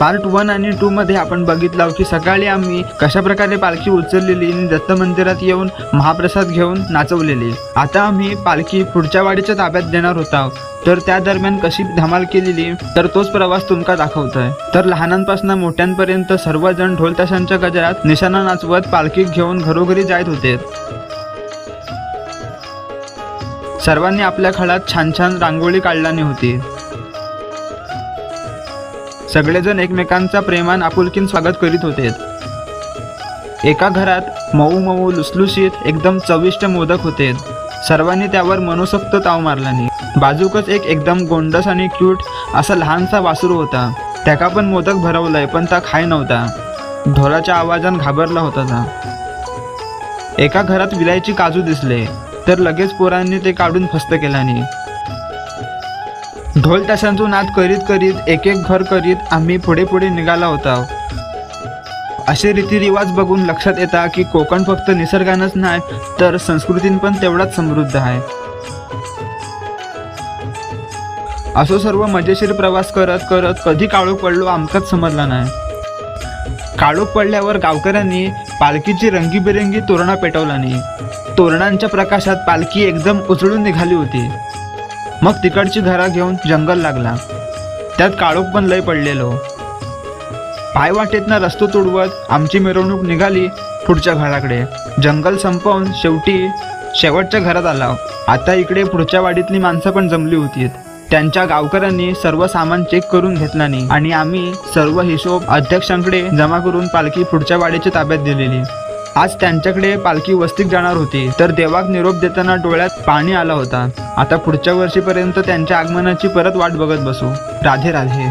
Part 1 आणि 2 मध्ये आपण बघितलं की सकाळी आम्ही कशा प्रकारे पालखी उचललेली आणि दत्त मंदिरात येऊन महाप्रसाद घेऊन नाचवलेली। आता आम्ही पालखी पुढच्या वाडीच्या ताब्यात देणार होता, तर त्या दरम्यान कशी धमाल केलेली तर तोच प्रवास तुमका दाखवतोय। तर लहानांपासून मोठ्यांपर्यंत सर्वजण ढोल ताशांच्या गजरात निशाणा नाचवत पालखी घेऊन घरोघरी जात होते। सर्वांनी आपल्या खळात छान छान रांगोळी काढलानी होती। सगळेजण एकमेकांचा प्रेमान आपुलकीन स्वागत करीत होते। एका घरात मऊ मऊ लुसलुशीत एकदम चविष्ट मोदक होते। सर्वांनी त्यावर मनोसक्त ताव मारलानी। बाजूकच एक एकदम गोंडस आणि क्यूट असा लहानसा वासरू होता। त्याका पण मोदक भरवलंय पण ता खाय नव्हता। ढोलाच्या आवाजान घाबरला होता ता। एका घरात विलायची काजू दिसले तर लगेच पोरांनी ते काढून फस्त केलानी। ढोल ताशांचा नाद करीत करीत एक एक घर करीत आम्ही पुढे पुढे निघाला होता। असे रीतिरिवाज बघून लक्षात येता की कोकण फक्त निसर्गानंच नाही तर संस्कृतीन पण तेवढाच समृद्ध आहे। असो सर्व मजेशीर प्रवास करत करत कधी काळोख पडलो आमकाच समजला नाही। काळोख पडल्यावर गावकऱ्यांनी पालखीची रंगीबेरंगी तोरणा पेटवलानी। तोरणांच्या प्रकाशात पालखी एकदम उजळून निघाली होती। मग तिकडची घरा घेऊन जंगल लागला, त्यात काळोख पण लय पडलेलो। पायवाटेतनं रस्तो तुडवत आमची मिरवणूक निघाली पुढच्या घराकडे। जंगल संपवून शेवटच्या घरात आला। आता इकडे पुढच्या वाडीतली माणसं पण जमली होती। त्यांच्या गावकऱ्यांनी सर्व सामान चेक करून घेतलानी आणि आम्ही सर्व हिशोब अध्यक्षांकडे जमा करून पालखी पुढच्या वाडीच्या ताब्यात दिलेली। आज त्यांच्याकडे पालखी वस्तीत जाणार होती, तर देवाक निरोप देताना डोळ्यात पाणी आला होता। आता पुढच्या वर्षीपर्यंत त्यांच्या आगमनाची परत वाट बघत बसू। राधे राधे।